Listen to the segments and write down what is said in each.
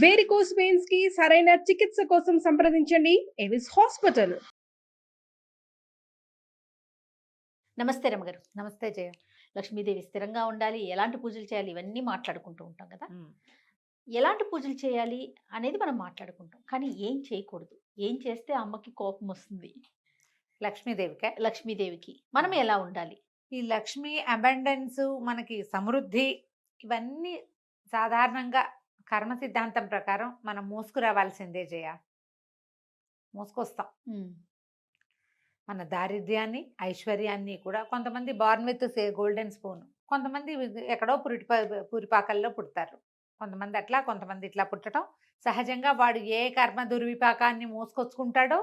Varicose veins కి సరైన చికిత్స కోసం సంప్రదించండి ఎవిస్ హాస్పిటల్. నమస్తే రమగారు. నమస్తే జయ. లక్ష్మీదేవి స్థిరంగా ఉండాలి, ఎలాంటి పూజలు చేయాలి, ఇవన్నీ మాట్లాడుకుంటూ ఉంటాం కదా. ఉమ్. ఎలాంటి పూజలు చేయాలి అనేది మనం మాట్లాడుకుంటాం, కానీ ఏం చేయకూడదు, ఏం చేస్తే అమ్మకి కోపం వస్తుంది, లక్ష్మీదేవికే. లక్ష్మీదేవికి మనం ఎలా ఉండాలి? ఈ లక్ష్మి అబండెన్స్, మనకి సమృద్ధి, ఇవన్నీ సాధారణంగా కర్మ సిద్ధాంతం ప్రకారం మనం మోసుకురావాల్సిందే జయ. మోసుకొస్తాం మన దారిద్ర్యాన్ని, ఐశ్వర్యాన్ని కూడా. కొంతమంది బార్న్ విత్ గోల్డెన్ స్పూన్, కొంతమంది ఎక్కడో పురిపాకల్లో పుడతారు. కొంతమంది అట్లా, కొంతమంది ఇట్లా పుట్టడం సహజంగా. వాడు ఏ కర్మ దుర్విపాకాన్ని మోసుకొచ్చుకుంటాడో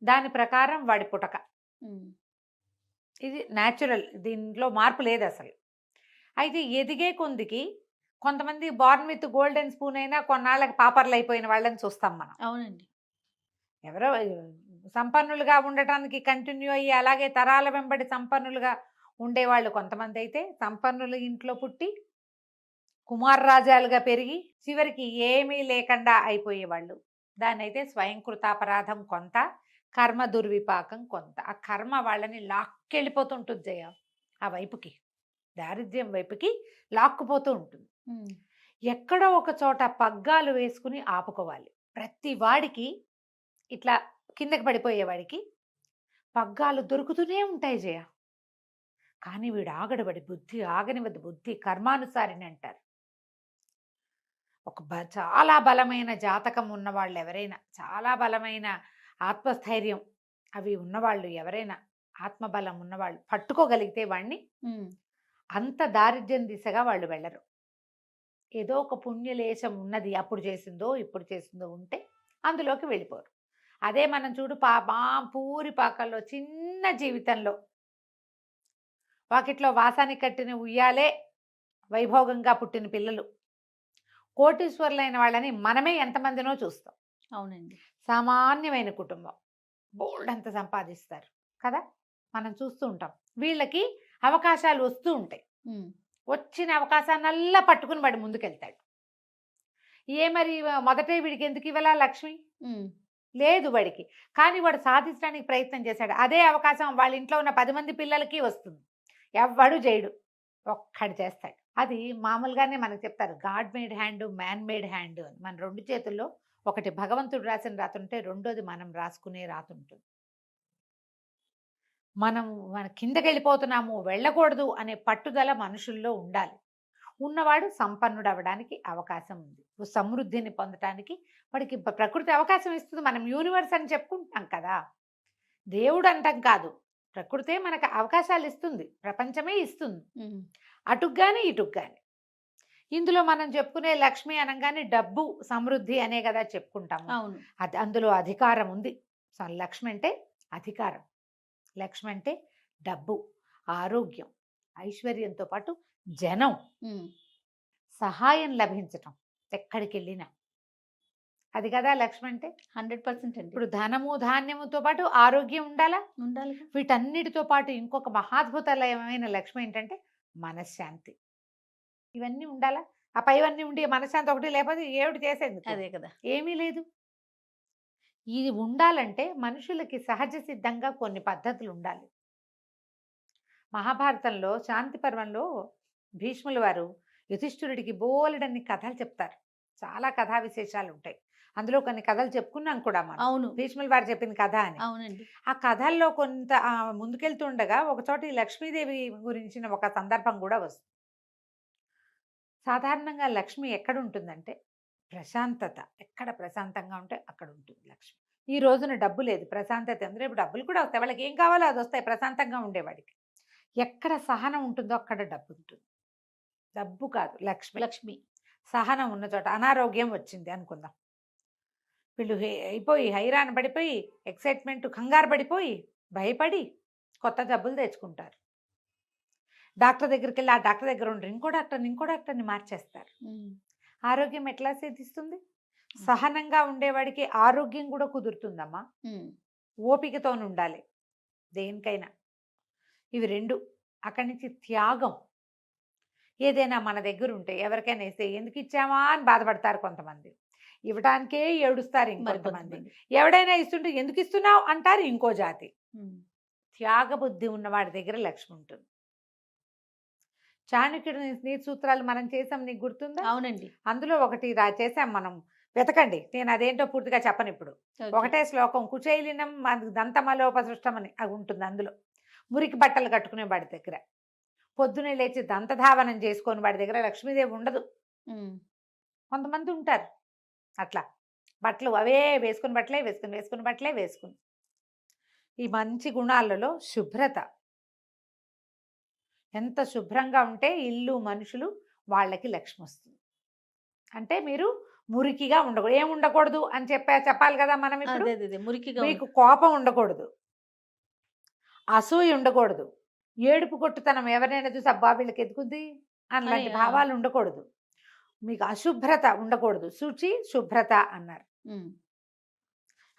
దాని ప్రకారం వాడి పుటక. ఇది న్యాచురల్, దీంట్లో మార్పు లేదు అసలు. అయితే ఎదిగే కొందికి కొంతమంది బార్న్ విత్ గోల్డెన్ స్పూన్ అయినా కొన్నాళ్ళకి పాపర్లు అయిపోయిన వాళ్ళని చూస్తాం మనం. అవునండి. ఎవరో సంపన్నులుగా ఉండటానికి కంటిన్యూ అయ్యి అలాగే తరాల వెంబడి సంపన్నులుగా ఉండేవాళ్ళు కొంతమంది. అయితే సంపన్నుల ఇంట్లో పుట్టి కుమారరాజాలుగా పెరిగి చివరికి ఏమీ లేకుండా అయిపోయేవాళ్ళు. దాన్ని అయితే స్వయంకృతాపరాధం కొంత, కర్మ దుర్విపాకం కొంత. ఆ కర్మ వాళ్ళని లాక్కెళ్ళిపోతుంటుంది జయ. ఆ వైపుకి, దారిద్ర్యం వైపుకి లాక్కుపోతూ ఉంటుంది. ఎక్కడో ఒక చోట పగ్గాలు వేసుకుని ఆపుకోవాలి. ప్రతి వాడికి ఇట్లా కిందకి పడిపోయేవాడికి పగ్గాలు దొరుకుతూనే ఉంటాయి జయ. కానీ వీడు ఆగడబడి, బుద్ధి ఆగనివద్దు, బుద్ధి కర్మానుసారిని అంటారు. ఒక చాలా బలమైన జాతకం ఉన్నవాళ్ళు ఎవరైనా, చాలా బలమైన ఆత్మస్థైర్యం అవి ఉన్నవాళ్ళు ఎవరైనా, ఆత్మబలం ఉన్నవాళ్ళు పట్టుకోగలిగితే వాడిని అంత దారిద్ర్యం దిశగా వాళ్ళు వెళ్ళరు. ఏదో ఒక పుణ్యలేశం ఉన్నది, అప్పుడు చేసిందో ఇప్పుడు చేసిందో ఉంటే అందులోకి వెళ్ళిపోరు. అదే మనం చూడు, పూరి పాకల్లో చిన్న జీవితంలో వాకిట్లో వాసానికి కట్టిన ఉయ్యాలే వైభోగంగా పుట్టిన పిల్లలు కోటీశ్వరులైన వాళ్ళని మనమే ఎంతమందినో చూస్తాం. అవునండి. సామాన్యమైన కుటుంబం, బోల్డ్ అంత సంపాదిస్తారు కదా, మనం చూస్తూ ఉంటాం. వీళ్ళకి అవకాశాలు వస్తూ ఉంటాయి. వచ్చిన అవకాశాన్నల్లా పట్టుకుని వాడు ముందుకెళ్తాడు. మరి మొదటే వీడికి ఎందుకు ఇవ్వాలా లక్ష్మి? లేదు వాడికి. కానీ వాడు సాధించడానికి ప్రయత్నం చేశాడు. అదే అవకాశం వాళ్ళ ఇంట్లో ఉన్న 10 మంది పిల్లలకి వస్తుంది. ఎవ్వడు చేయడు, ఒక్కడు చేస్తాడు. అది మామూలుగానే మనకు చెప్తారు, God made hand, man made hand అని. మన 2 చేతుల్లో ఒకటి భగవంతుడు రాసిన రాతుంటే, రెండోది మనం రాసుకునే రాతుంటుంది. మన కిందకి వెళ్ళిపోతున్నాము, వెళ్ళకూడదు అనే పట్టుదల మనుషుల్లో ఉండాలి. ఉన్నవాడు సంపన్నుడు అవ్వడానికి అవకాశం ఉంది. సమృద్ధిని పొందటానికి వాడికి ప్రకృతి అవకాశం ఇస్తుంది. మనం యూనివర్స్ అని చెప్పుకుంటాం కదా, దేవుడు అంటాం కాదు, ప్రకృతే మనకు అవకాశాలు ఇస్తుంది, ప్రపంచమే ఇస్తుంది. అటుగ్గాని ఇటుగ్గాని. ఇందులో మనం చెప్పుకునే లక్ష్మి అనగానే డబ్బు, సమృద్ధి అనే కదా చెప్పుకుంటాము. అవును. అది అందులో అధికారం ఉంది. లక్ష్మి అంటే అధికారం, లక్ష్మి అంటే డబ్బు, ఆరోగ్యం, ఐశ్వర్యంతో పాటు జనం, సహాయం లభించటం ఎక్కడికి వెళ్ళినా. అది కదా లక్ష్మి అంటే. 100% అండి. ఇప్పుడు ధనము ధాన్యముతో పాటు ఆరోగ్యం ఉండాలి. వీటన్నిటితో పాటు ఇంకొక మహాద్భుతమైన లక్ష్మి ఏంటంటే మనశ్శాంతి. ఇవన్నీ ఉండాలా? ఆ పైవన్నీ ఉండి మనశ్శాంతి ఒకటి లేకపోతే ఏమిటి చేసేది? అదే కదా, ఏమీ లేదు. ఇది ఉండాలంటే మనుషులకి సహజ సిద్ధంగా కొన్ని పద్ధతులు ఉండాలి. మహాభారతంలో శాంతి పర్వంలో భీష్ముల వారు యుధిష్ఠిరుడికి బోలెడన్ని కథలు చెప్తారు. చాలా కథా విశేషాలు ఉంటాయి. అందులో కొన్ని కథలు చెప్పుకున్నాం కూడా మనం. అవును, భీష్ముల వారు చెప్పిన కథ అని. అవునండి. ఆ కథల్లో కొంత ముందుకెళ్తుండగా ఒకచోట ఈ లక్ష్మీదేవి గురించిన ఒక సందర్భం కూడా వస్తుంది. సాధారణంగా లక్ష్మి ఎక్కడ ఉంటుందంటే ప్రశాంతత. ఎక్కడ ప్రశాంతంగా ఉంటే అక్కడ ఉంటుంది లక్ష్మి. ఈ రోజున డబ్బు లేదు, ప్రశాంతత ఉంది. రేపు డబ్బులు కూడా వస్తాయి, వాళ్ళకి ఏం కావాలో అది వస్తాయి ప్రశాంతంగా ఉండేవాడికి. ఎక్కడ సహనం ఉంటుందో అక్కడ డబ్బు ఉంటుంది. డబ్బు కాదు, లక్ష్మి. లక్ష్మి సహనం ఉన్న చోట. అనారోగ్యం వచ్చింది అనుకుందాం, వీళ్ళు అయిపోయి హైరాణ పడిపోయి, ఎక్సైట్మెంట్, కంగారు పడిపోయి, భయపడి కొత్త జబ్బులు తెచ్చుకుంటారు. డాక్టర్ దగ్గరికి వెళ్ళి ఆ డాక్టర్ దగ్గర ఉండరు, ఇంకో డాక్టర్ని మార్చేస్తారు. ఆరోగ్యం ఎట్లా సిద్ధిస్తుంది? సహనంగా ఉండేవాడికి ఆరోగ్యం కూడా కుదురుతుందమ్మా. ఓపికతో ఉండాలి దేనికైనా. ఇవి 2. అక్కడి నుంచి త్యాగం. ఏదైనా మన దగ్గర ఉంటే ఎవరికైనా ఇస్తే ఎందుకు ఇచ్చామా అని బాధపడతారు కొంతమంది. ఇవ్వడానికే ఏడుస్తారు మరి ఇంకొంతమంది. కొంతమంది. ఎవడైనా ఇస్తుంటే ఎందుకు ఇస్తున్నావు అంటారు ఇంకో జాతి. ఉమ్. త్యాగబుద్ధి ఉన్న వాడి దగ్గర లక్ష్మి ఉంటుంది. చాణక్యుడి నీతి సూత్రాలు మనం చేసాం, నీకు గుర్తుందా? అవునండి. అందులో ఒకటి చేసాం మనం, వెతకండి. నేను అదేంటో పూర్తిగా చెప్పను ఇప్పుడు. ఓకే. ఒకటే శ్లోకం, కుచైలినం దంతమలోపసృష్టం అని అది ఉంటుంది అందులో. మురికి బట్టలు కట్టుకునే వాడి దగ్గర, పొద్దునే లేచి దంతధావనం చేసుకొని వాడి దగ్గర లక్ష్మీదేవి ఉండదు. ఉమ్. కొంతమంది ఉంటారు అట్లా, బట్టలు అవే వేసుకుని బట్టలే వేసుకుని బట్టలే వేసుకుని. ఈ మంచి గుణాలలో శుభ్రత, ఎంత శుభ్రంగా ఉంటే ఇల్లు మనుషులు వాళ్ళకి లక్ష్మి వస్తుంది. అంటే మీరు మురికిగా ఉండకూడదు. ఏం ఉండకూడదు అని చెప్పాలి కదా మనం ఇప్పుడు. అదే అదే అదే, మురికిగా మీకు కోపం ఉండకూడదు, అసూయ ఉండకూడదు, ఏడుపు కొట్టుతనం ఎవరైనా చూసి అబ్బా వీళ్ళకి ఎదుగుద్ది అలాంటి అని, భావాలు ఉండకూడదు, మీకు అశుభ్రత ఉండకూడదు. శుచి శుభ్రత అన్నారు, ఉమ్.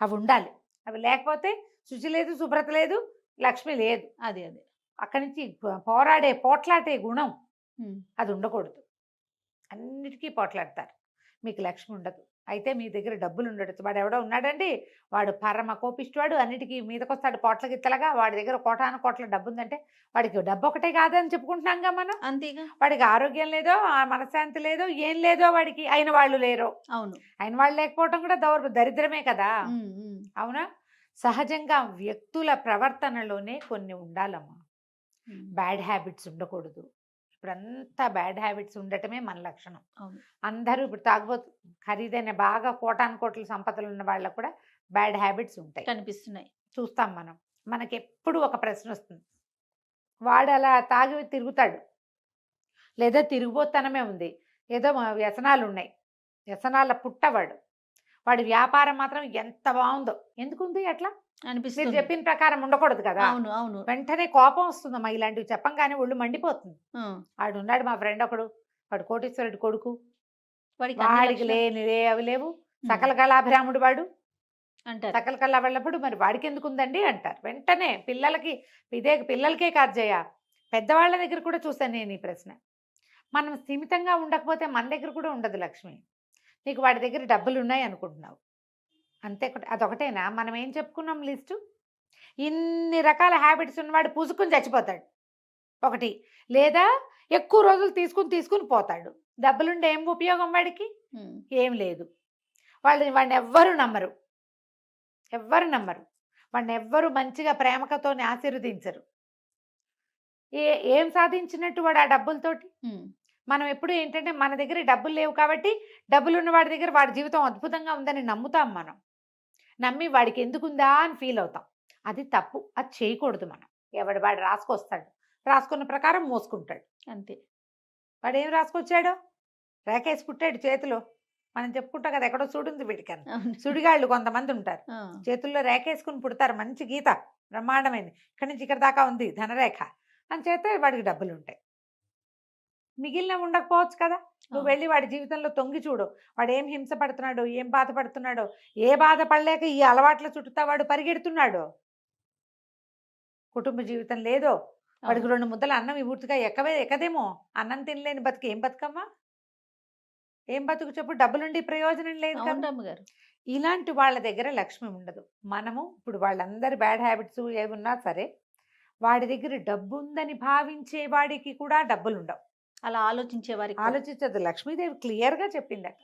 అవి ఉండాలి. అవి లేకపోతే శుచి లేదు, శుభ్రత లేదు, లక్ష్మి లేదు. అదే అదే. అక్కడి నుంచి పోట్లాడే గుణం ఉమ్. అది ఉండకూడదు. అన్నిటికీ పోట్లాడతారు, మీకు లక్ష్మి ఉండదు. అయితే మీ దగ్గర డబ్బులు ఉండడు. వాడు ఎవడో ఉన్నాడండి, వాడు పరమ కోపిష్టివాడు, అన్నిటికీ మీదకొస్తాడు పోట్ల గిత్తలుగా. వాడి దగ్గర కోటాను కోట్ల డబ్బు ఉందంటే వాడికి డబ్బు ఒకటే కాదని చెప్పుకుంటున్నాంగా మనం. అంతేగా. వాడికి ఆరోగ్యం లేదో, ఆ మనశ్శాంతి లేదో, ఏం లేదో వాడికి, అయిన వాళ్ళు లేరు. అవును. అయిన వాళ్ళు లేకపోవడం కూడా దరిద్రమే కదా. ఉమ్, ఉమ్. అవునా? సహజంగా వ్యక్తుల ప్రవర్తనలోనే కొన్ని ఉండాలమ్మా. ఉమ్. బ్యాడ్ హ్యాబిట్స్ ఉండకూడదు. ఇప్పుడంతా బ్యాడ్ హ్యాబిట్స్ ఉండటమే మన లక్షణం. అవును. అందరూ ఇప్పుడు తాగబోతు, ఖరీదైన బాగా కోటాను కోట్ల సంపదలు ఉన్న వాళ్ళకు కూడా బ్యాడ్ హ్యాబిట్స్ ఉంటాయి, కనిపిస్తున్నాయి. చూస్తాం మనం. మనకి ఎప్పుడు ఒక ప్రశ్న వస్తుంది, వాడు అలా తాగి తిరుగుతాడు, లేదా తిరిగిపోతనమే ఉంది, ఏదో వ్యసనాలు ఉన్నాయి, వ్యసనాల పుట్టవాడు, వాడి వ్యాపారం మాత్రం ఎంత బాగుందో, ఎందుకుంది అట్లా? మీరు అనిపిస్తుంది. చెప్పిన ప్రకారం ఉండకూడదు కదా. అవును అవును. వెంటనే కోపం వస్తుందమ్మా, ఇలాంటివి చెప్పంగానే ఒళ్ళు మండిపోతుంది. ఆ. వాడు ఉన్నాడు మా ఫ్రెండ్ ఒకడు, వాడు కోటీశ్వరుడి కొడుకు, వాడికి అన్ని వాడికి లక్షణాలు అవి లేవు, ఉమ్. సకల కళాభిరాముడు వాడు, అంటారు. సకల కళ వెళ్ళప్పుడు మరి వాడికి ఎందుకు ఉందండి అంటారు వెంటనే. పిల్లలకే కాదు జయ, పెద్దవాళ్ళ దగ్గర కూడా చూసాను నేను ఈ ప్రశ్న. మనం స్థిమితంగా ఉండకపోతే మన దగ్గర కూడా ఉండదు లక్ష్మి. నీకు వాడి దగ్గర డబ్బులు ఉన్నాయి అనుకుంటున్నావు అంతే, అదొకటేనా? మనం ఏం చెప్పుకున్నాం లిస్టు? ఇన్ని రకాల హ్యాబిట్స్ ఉన్నవాడు పూసుకుని చచ్చిపోతాడు ఒకటి, లేదా ఎక్కువ రోజులు తీసుకుని పోతాడు. డబ్బులుండే ఏం ఉపయోగం వాడికి? ఉమ్. ఏం లేదు. వాడిని ఎవ్వరు నమ్మరు, వాడిని ఎవ్వరు మంచిగా ప్రేమకతో ఆశీర్వదించరు. ఏం సాధించినట్టు వాడు ఆ డబ్బులతోటి? ఉమ్. మనం ఎప్పుడు ఏంటంటే మన దగ్గర డబ్బులు లేవు కాబట్టి డబ్బులున్న వాడి దగ్గర వాడి జీవితం అద్భుతంగా ఉందని నమ్ముతాం. మనం నమ్మి వాడికి ఎందుకుందా అని ఫీల్ అవుతాం. అది తప్పు, అది చేయకూడదు. మనం వాడు రాసుకొస్తాడు, రాసుకున్న ప్రకారం మోసుకుంటాడు అంతే. వాడు ఏం రాసుకొచ్చాడో రేకేసి పుట్టాడు చేతిలో. మనం చెప్పుకుంటాం కదా, ఎక్కడో సుడుంది వీడికని. అవును. సుడిగాళ్ళు కొంతమంది ఉంటారు, ఆ. చేతుల్లో రేకేసుకుని పుడతారు. మంచి గీత బ్రహ్మాండమైంది, ఇక్కడి నుంచి ఇక్కడ దాకా ఉంది ధనరేఖ అని చేస్తే వాడికి డబ్బులు ఉంటాయి. మిగిలిన ఉండకపోవచ్చు కదా. నువ్వు వెళ్ళి వాడి జీవితంలో తొంగి చూడు, వాడు ఏం హింస పడుతున్నాడో, ఏం బాధపడుతున్నాడో. ఏ బాధపడలేక ఈ అలవాట్ల చుట్టూ వాడు పరిగెడుతున్నాడో, కుటుంబ జీవితం లేదో, వాడికి 2 ముద్దల అన్నం పూర్తిగా ఎక్కదేమో. అన్నం తినలేని బతుకు ఏం బతుకమ్మా? ఏం బతుకు చెప్పు? డబ్బులుండి ప్రయోజనం లేదు కదా. అవును అమ్మగారు. ఇలాంటి వాళ్ళ దగ్గర లక్ష్మి ఉండదు. మనము ఇప్పుడు వాళ్ళందరి బ్యాడ్ హ్యాబిట్స్ ఏమున్నా సరే, వాడి దగ్గర డబ్బు ఉందని భావించే వాడికి కూడా డబ్బులు ఉండవు. అలా ఆలోచించే వారికి ఆలోచించదు. లక్ష్మీదేవి క్లియర్గా చెప్పిందట,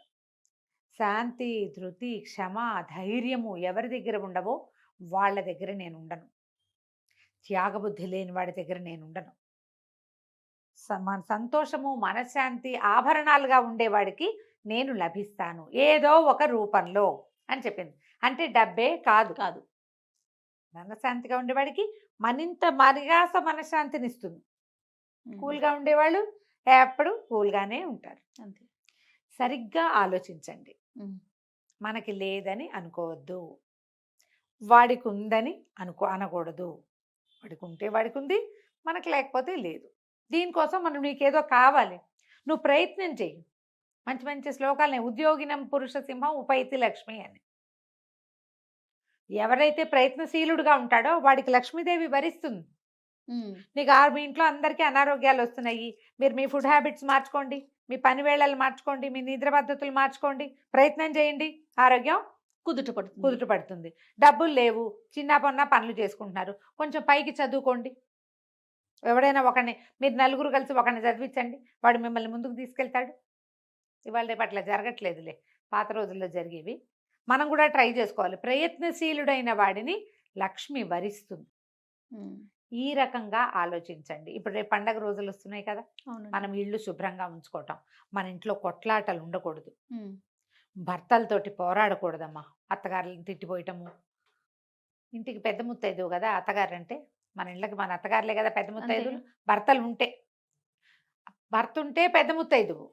శాంతి, ధృతి, క్షమ, ధైర్యము ఎవరి దగ్గర ఉండవో వాళ్ళ దగ్గర నేను ఉండను. త్యాగబుద్ధి లేని వాడి దగ్గర నేను ఉండను. సంతోషము, మనశ్శాంతి ఆభరణాలుగా ఉండేవాడికి నేను లభిస్తాను ఏదో ఒక రూపంలో అని చెప్పింది. అంటే డబ్బే కాదు, కాదు, మనశ్శాంతిగా ఉండేవాడికి మరింత మరిగాస మనశ్శాంతిని ఇస్తుంది. కూల్గా ఉండేవాళ్ళు ఎప్పుడు కూల్గానే ఉంటారు. అంతే. సరిగ్గా ఆలోచించండి. ఉమ్. మనకి లేదని అనుకోవద్దు, వాడికి ఉందని అనకూడదు. వాడికి ఉంటే వాడికి ఉంది, మనకు లేకపోతే లేదు. దీనికోసం మనం నీకేదో కావాలి, నువ్వు ప్రయత్నం చెయ్యి. మంచి మంచి శ్లోకాలని, ఉద్యోగినం పురుష సింహం ఉపైతి లక్ష్మి అని. ఎవరైతే ప్రయత్నశీలుడుగా ఉంటాడో వాడికి లక్ష్మీదేవి వరిస్తుంది. ఉమ్. నీకు మీ ఇంట్లో అందరికీ అనారోగ్యాలు వస్తున్నాయి, మీరు మీ ఫుడ్ హ్యాబిట్స్ మార్చుకోండి, మీ పని వేళలు మార్చుకోండి, మీ నిద్ర పద్ధతులు మార్చుకోండి, ప్రయత్నం చేయండి, ఆరోగ్యం కుదుట పడుతుంది. కుదుట పడుతుంది. డబ్బులు లేవు, చిన్న పొన్న పనులు చేసుకుంటున్నారు, కొంచెం పైకి చదువుకోండి. ఎవడైనా ఒకరిని, మీరు నలుగురు కలిసి ఒకరిని చదివించండి, వాడు మిమ్మల్ని ముందుకు తీసుకెళ్తాడు. ఇవాళ రేపు అట్లా జరగట్లేదులే, పాత రోజుల్లో జరిగేవి. మనం కూడా ట్రై చేసుకోవాలి. ప్రయత్నశీలుడైన వాడిని లక్ష్మి వరిస్తుంది. ఉమ్. ఈ రకంగా ఆలోచించండి. ఇప్పుడు రేపు పండగ రోజులు వస్తున్నాయి కదా, అవునండి. మనం ఇళ్ళు శుభ్రంగా ఉంచుకోవటం, మన ఇంట్లో కొట్లాటలు ఉండకూడదు, ఉమ్. భర్తలతోటి పోరాడకూడదమ్మా, అత్తగారులను తిట్టిపోయటము. ఇంటికి పెద్ద ముత్తైదువు కదా అత్తగారు అంటే, మన ఇళ్ళకి మన అత్తగారులే కదా పెద్ద ముత్తైదువులు. భర్తలు ఉంటే, భర్త ఉంటే పెద్ద ముత్తైదువు,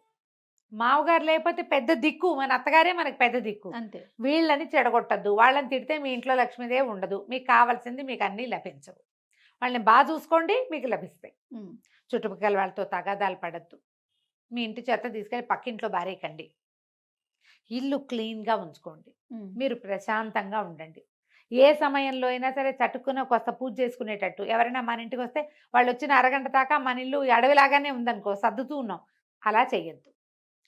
మామగారు లేకపోతే పెద్ద దిక్కు, మన అత్తగారే మనకి పెద్ద దిక్కు. అంతే. వీళ్ళని చెడగొట్టద్దు, వాళ్ళని తిడితే మీ ఇంట్లో లక్ష్మీదేవి ఉండదు, మీకు కావాల్సింది మీకు అన్నీ లభించవు. వాళ్ళని బాగా చూసుకోండి, మీకు లభిస్తాయి. ఉమ్. చుట్టుపక్కల వాళ్ళతో తగాదాలు పడద్దు, మీ ఇంటి చెత్త తీసుకెళ్ళి పక్కింట్లో బారేయకండి, ఇల్లు క్లీన్గా ఉంచుకోండి, ఉమ్. మీరు ప్రశాంతంగా ఉండండి. ఏ సమయంలో అయినా సరే చటుక్కున కొత్త పూజ చేసుకునేటట్టు. ఎవరైనా మన ఇంటికి వస్తే వాళ్ళు వచ్చిన అరగంట దాకా మన ఇల్లు అడవిలాగానే ఉందనుకో, సర్దుతూ ఉన్నాం, అలా చేయొద్దు.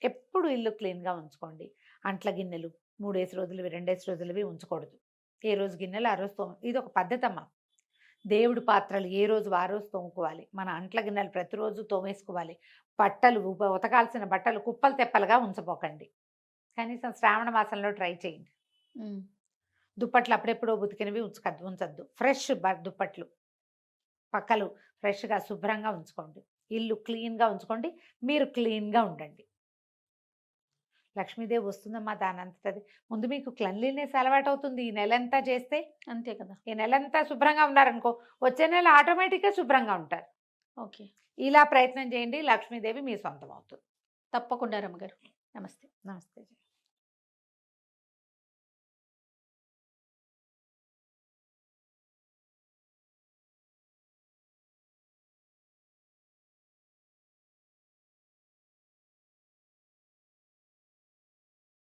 ఎప్పుడు ఇల్లు క్లీన్గా ఉంచుకోండి. అంట్ల గిన్నెలు 3 రోజులవి 2 రోజులవి ఉంచకూడదు. ఏ రోజు గిన్నెలు ఆ రోజు ఇది ఒక పద్ధతి అమ్మా. దేవుడి పాత్రలు ఏ రోజు ఆ రోజు తోముకోవాలి, మన అంట్ల గిన్నెలు ప్రతిరోజు తోమేసుకోవాలి. బట్టలు ఉతకాల్సిన బట్టలు కుప్పలు తెప్పలుగా ఉంచపోకండి. కనీసం శ్రావణ మాసంలో ట్రై చేయండి. ఉమ్. దుప్పట్లు అప్పుడెప్పుడో ఉతికినవి ఉంచద్దు. ఫ్రెష్ దుప్పట్లు పక్కలు ఫ్రెష్గా శుభ్రంగా ఉంచుకోండి. ఇల్లు క్లీన్గా ఉంచుకోండి, మీరు క్లీన్గా ఉండండి. లక్ష్మీదేవి వస్తుందమ్మా దానంతటది. ముందు మీకు క్లెన్లీనెస్ అలవాటు అవుతుంది. ఈ నెలంతా చేస్తే, అంతే కదా. ఈ నెలంతా శుభ్రంగా ఉన్నారనుకో, వచ్చే నెల ఆటోమేటిక్గా శుభ్రంగా ఉంటారు. ఓకే. ఇలా ప్రయత్నం చేయండి, లక్ష్మీదేవి మీ సొంతం అవుతుంది. తప్పకుండా రమ్మగారు. నమస్తే. నమస్తే.